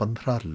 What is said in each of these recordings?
15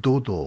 2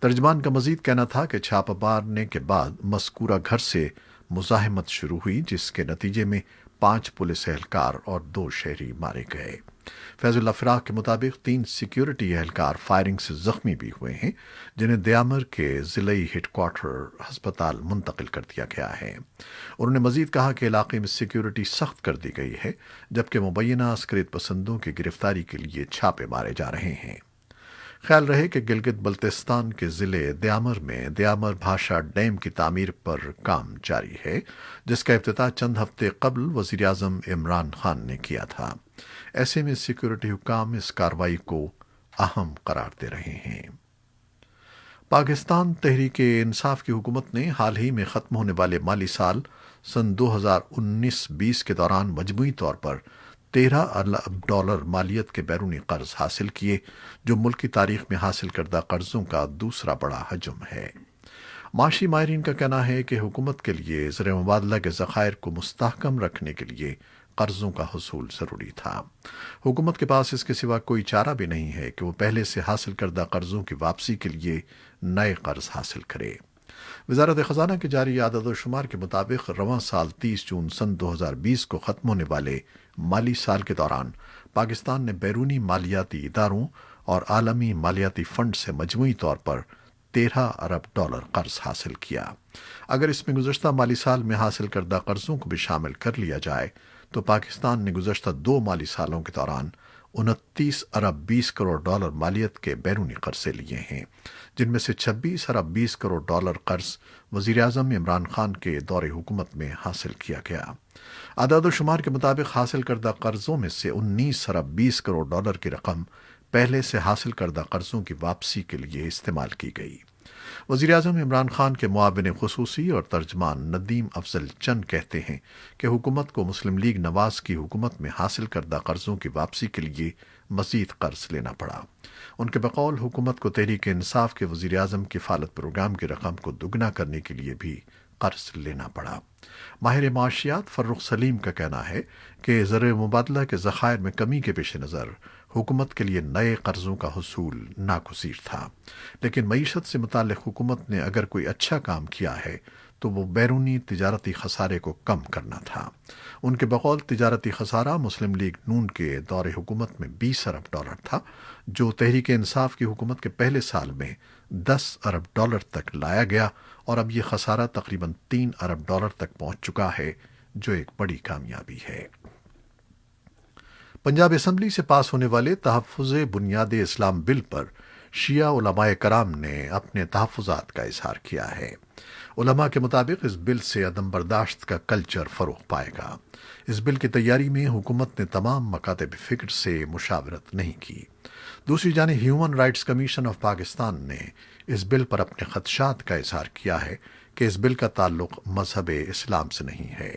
ترجمان کا مزید کہنا تھا کہ چھاپہ مارنے کے بعد مذکورہ گھر سے مزاحمت شروع ہوئی، جس کے نتیجے میں 5 پولیس اہلکار اور 2 شہری مارے گئے۔ فیض اللہ فراق کے مطابق 3 سیکیورٹی اہلکار فائرنگ سے زخمی بھی ہوئے ہیں، جنہیں دیامر کے ضلعی ہیڈ کوارٹر ہسپتال منتقل کر دیا گیا ہے۔ انہوں نے مزید کہا کہ علاقے میں سیکیورٹی سخت کر دی گئی ہے، جبکہ مبینہ عسکریت پسندوں کی گرفتاری کے لیے چھاپے مارے جا رہے ہیں۔ خیال رہے کہ گلگت بلتستان کے ضلع دیامر میں دیامر بھاشا ڈیم کی تعمیر پر کام جاری ہے، جس کا افتتاح چند ہفتے قبل وزیر اعظم عمران خان نے کیا تھا۔ ایسے میں سیکیورٹی حکام اس کارروائی کو اہم قرار دے رہے ہیں۔ پاکستان تحریک انصاف کی حکومت نے حال ہی میں ختم ہونے والے مالی سال سن 2019-20 کے دوران مجموعی طور پر 13 ارب ڈالر مالیت کے بیرونی قرض حاصل کیے، جو ملک کی تاریخ میں حاصل کردہ قرضوں کا دوسرا بڑا حجم ہے۔ معاشی ماہرین کا کہنا ہے کہ حکومت کے لیے زر مبادلہ کے ذخائر کو مستحکم رکھنے کے لیے قرضوں کا حصول ضروری تھا۔ حکومت کے پاس اس کے سوا کوئی چارہ بھی نہیں ہے کہ وہ پہلے سے حاصل کردہ قرضوں کی واپسی کے لیے نئے قرض حاصل کرے۔ وزارت خزانہ کے جاری اعداد و شمار کے مطابق رواں سال 30 جون سن 2020 کو ختم ہونے والے مالی سال کے دوران پاکستان نے بیرونی مالیاتی اداروں اور عالمی مالیاتی فنڈ سے مجموعی طور پر 13 ارب ڈالر قرض حاصل کیا۔ اگر اس میں گزشتہ مالی سال میں حاصل کردہ قرضوں کو بھی شامل کر لیا جائے تو پاکستان نے گزشتہ 2 مالی سالوں کے دوران 29 ارب 20 کروڑ ڈالر مالیت کے بیرونی قرضے لیے ہیں، جن میں سے 26 ارب 20 کروڑ ڈالر قرض وزیر اعظم عمران خان کے دور حکومت میں حاصل کیا گیا۔ اعداد و شمار کے مطابق حاصل کردہ قرضوں میں سے 19 ارب 20 کروڑ ڈالر کی رقم پہلے سے حاصل کردہ قرضوں کی واپسی کے لیے استعمال کی گئی۔ وزیر اعظم عمران خان کے معاون خصوصی اور ترجمان ندیم افضل چند کہتے ہیں کہ حکومت کو مسلم لیگ نواز کی حکومت میں حاصل کردہ قرضوں کی واپسی کے لیے مزید قرض لینا پڑا۔ ان کے بقول حکومت کو تحریک انصاف کے وزیر اعظم کفالت پروگرام کی رقم کو دگنا کرنے کے لیے بھی قرض لینا پڑا۔ ماہر معاشیات فرخ سلیم کا کہنا ہے کہ زر مبادلہ کے ذخائر میں کمی کے پیش نظر حکومت کے لیے نئے قرضوں کا حصول ناگزیر تھا، لیکن معیشت سے متعلق حکومت نے اگر کوئی اچھا کام کیا ہے تو وہ بیرونی تجارتی خسارے کو کم کرنا تھا۔ ان کے بقول تجارتی خسارہ مسلم لیگ نون کے دور حکومت میں 20 ارب ڈالر تھا، جو تحریک انصاف کی حکومت کے پہلے سال میں 10 ارب ڈالر تک لایا گیا، اور اب یہ خسارہ تقریباً 3 ارب ڈالر تک پہنچ چکا ہے، جو ایک بڑی کامیابی ہے۔ پنجاب اسمبلی سے پاس ہونے والے تحفظ بنیاد اسلام بل پر شیعہ علماء کرام نے اپنے تحفظات کا اظہار کیا ہے۔ علماء کے مطابق اس بل سے عدم برداشت کا کلچر فروغ پائے گا۔ اس بل کی تیاری میں حکومت نے تمام مکاتب فکر سے مشاورت نہیں کی۔ دوسری جانب human rights commission of Pakistan نے اس بل پر اپنے خدشات کا اظہار کیا ہے کہ اس بل کا تعلق مذہب اسلام سے نہیں ہے۔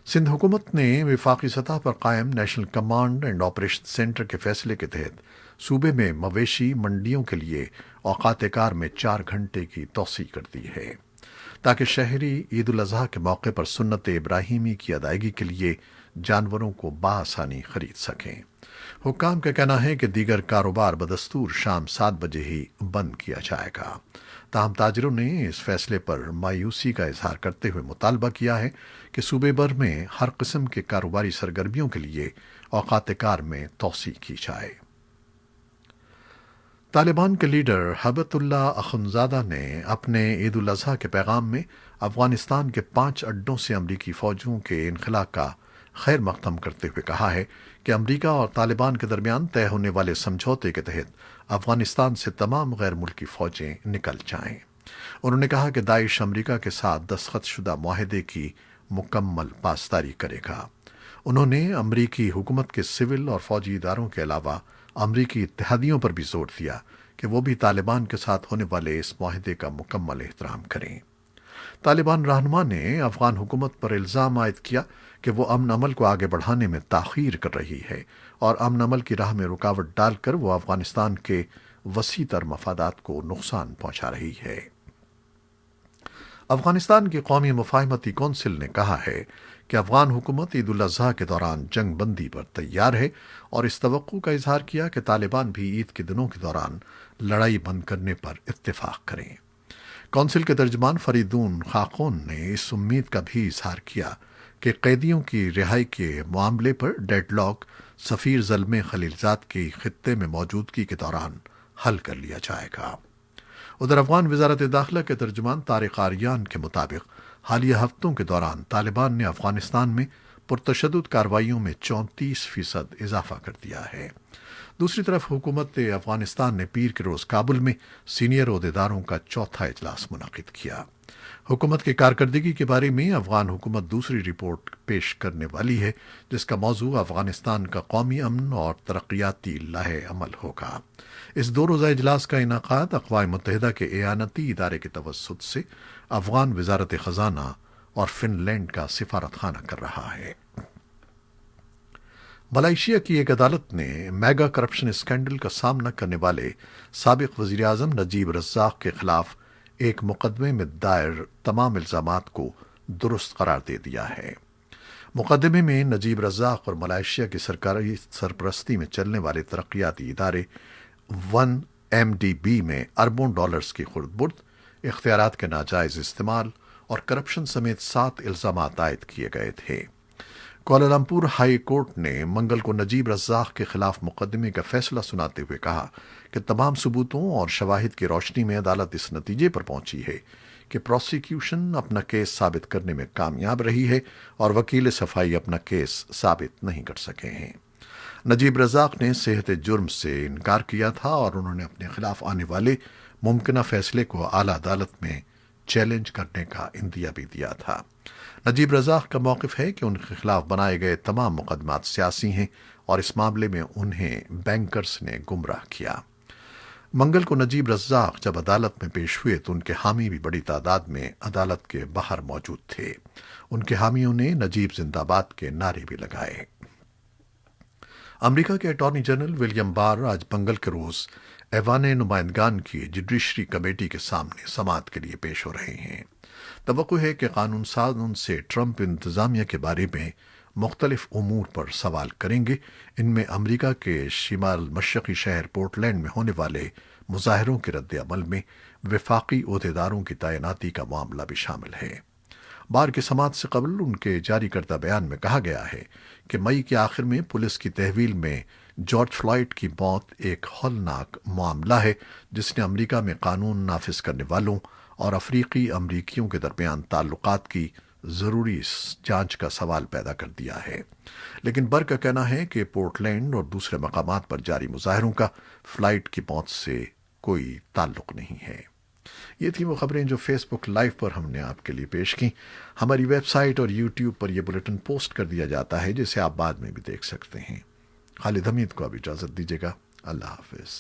سندھ حکومت نے وفاقی سطح پر قائم national command and operation centre کے فیصلے کے تحت صوبے میں مویشی منڈیوں کے لیے اوقات کار میں 4 گھنٹے کی توسیع کر دی ہے، تاکہ شہری عید الاضحیٰ کے موقع پر سنت ابراہیمی کی ادائیگی کے لیے جانوروں کو بآسانی خرید سکیں۔ حکام کا کہنا ہے کہ دیگر کاروبار بدستور شام 7 بجے ہی بند کیا جائے گا۔ تاہم تاجروں نے اس فیصلے پر مایوسی کا اظہار کرتے ہوئے مطالبہ کیا ہے کہ صوبے بھر میں ہر قسم کے کاروباری سرگرمیوں کے لیے اوقات کار میں توسیع کی جائے۔ طالبان کے لیڈر ہبت اللہ اخنزادہ نے اپنے عید الاضحیٰ کے پیغام میں افغانستان کے 5 اڈوں سے امریکی فوجوں کے انخلا کا خیر مقدم کرتے ہوئے کہا ہے کہ امریکہ اور طالبان کے درمیان طے ہونے والے سمجھوتے کے تحت افغانستان سے تمام غیر ملکی فوجیں نکل جائیں۔ انہوں نے کہا کہ داعش امریکہ کے ساتھ دستخط شدہ معاہدے کی مکمل پاسداری کرے گا۔ انہوں نے امریکی حکومت کے سول اور فوجی اداروں کے علاوہ امریکی اتحادیوں پر بھی زور دیا کہ وہ بھی طالبان کے ساتھ ہونے والے اس معاہدے کا مکمل احترام کریں۔ طالبان رہنما نے افغان حکومت پر الزام عائد کیا کہ وہ امن عمل کو آگے بڑھانے میں تاخیر کر رہی ہے اور امن عمل کی راہ میں رکاوٹ ڈال کر وہ افغانستان کے وسیع تر مفادات کو نقصان پہنچا رہی ہے۔ افغانستان کی قومی مفاہمتی کونسل نے کہا ہے کہ افغان حکومت عید الاضحیٰ کے دوران جنگ بندی پر تیار ہے اور اس توقع کا اظہار کیا کہ طالبان بھی عید کے دنوں کے دوران لڑائی بند کرنے پر اتفاق کریں۔ کونسل کے ترجمان فریدون خاقون نے اس امید کا بھی اظہار کیا کہ قیدیوں کی رہائی کے معاملے پر ڈیڈ لاک سفیر زلمے خلیلزاد کی خطے میں موجودگی کے دوران حل کر لیا جائے گا۔ ادھر افغان وزارت داخلہ کے ترجمان طارق آریان کے مطابق حالیہ ہفتوں کے دوران طالبان نے افغانستان میں پرتشدد کارروائیوں میں 34% اضافہ کر دیا ہے۔ دوسری طرف حکومت افغانستان نے پیر کے روز کابل میں سینئر عہدیداروں کا چوتھا اجلاس منعقد کیا۔ حکومت کی کارکردگی کے بارے میں افغان حکومت دوسری رپورٹ پیش کرنے والی ہے، جس کا موضوع افغانستان کا قومی امن اور ترقیاتی لائحہ عمل ہوگا۔ اس 2 روزہ اجلاس کا انعقاد اقوام متحدہ کے اعانتی ادارے کے توسط سے افغان وزارت خزانہ اور فن لینڈ کا سفارت خانہ کر رہا ہے۔ ملائیشیا کی ایک عدالت نے میگا کرپشن اسکینڈل کا سامنا کرنے والے سابق وزیر اعظم نجیب رزاق کے خلاف ایک مقدمے میں دائر تمام الزامات کو درست قرار دے دیا ہے۔ مقدمے میں نجیب رزاق اور ملائیشیا کی سرکاری سرپرستی میں چلنے والے ترقیاتی ادارے 1MDB میں اربوں ڈالرز کی خرد برد، اختیارات کے ناجائز استعمال اور کرپشن سمیت 7 الزامات عائد کیے گئے تھے۔ کوالالمپور ہائی کورٹ نے منگل کو نجیب رزاق کے خلاف مقدمے کا فیصلہ سناتے ہوئے کہا کہ تمام ثبوتوں اور شواہد کی روشنی میں عدالت اس نتیجے پر پہنچی ہے کہ پروسیکیوشن اپنا کیس ثابت کرنے میں کامیاب رہی ہے اور وکیل صفائی اپنا کیس ثابت نہیں کر سکے ہیں۔ نجیب رزاق نے صحت جرم سے انکار کیا تھا اور انہوں نے اپنے خلاف آنے والے ممکنہ فیصلے کو اعلیٰ عدالت میں چیلنج کرنے کا عندیہ بھی دیا تھا۔ نجیب رزاق کا موقف ہے کہ ان کے خلاف بنائے گئے تمام مقدمات سیاسی ہیں اور اس معاملے میں انہیں بینکرز نے گمراہ کیا۔ منگل کو نجیب رزاق جب عدالت میں پیش ہوئے تو ان کے حامی بھی بڑی تعداد میں عدالت کے باہر موجود تھے۔ ان کے حامیوں نے نجیب زندہ باد کے نعرے بھی لگائے۔ امریکہ کے اٹارنی جنرل ولیم بار آج منگل کے روز ایوان نمائندگان کی جوڈیشری کمیٹی کے سامنے سماعت کے لیے پیش ہو رہے ہیں۔ توقع ہے کہ قانون ساز ان سے ٹرمپ انتظامیہ کے بارے میں مختلف امور پر سوال کریں گے۔ ان میں امریکہ کے شمال مشرقی شہر پورٹلینڈ میں ہونے والے مظاہروں کے رد عمل میں وفاقی عہدیداروں کی تعیناتی کا معاملہ بھی شامل ہے۔ بار کی سماعت سے قبل ان کے جاری کردہ بیان میں کہا گیا ہے کہ مئی کے آخر میں پولیس کی تحویل میں جارج فلائیڈ کی موت ایک ہولناک معاملہ ہے جس نے امریکہ میں قانون نافذ کرنے والوں اور افریقی امریکیوں کے درمیان تعلقات کی ضروری جانچ کا سوال پیدا کر دیا ہے۔ لیکن بر کا کہنا ہے کہ پورٹلینڈ اور دوسرے مقامات پر جاری مظاہروں کا فلائیڈ کی موت سے کوئی تعلق نہیں ہے۔ یہ تھی وہ خبریں جو فیس بک لائیو پر ہم نے آپ کے لیے پیش کی۔ ہماری ویب سائٹ اور یوٹیوب پر یہ بلیٹن پوسٹ کر دیا جاتا ہے جسے آپ بعد میں بھی دیکھ سکتے ہیں۔ خالد حمید کو اب اجازت دیجیے گا۔ اللہ حافظ۔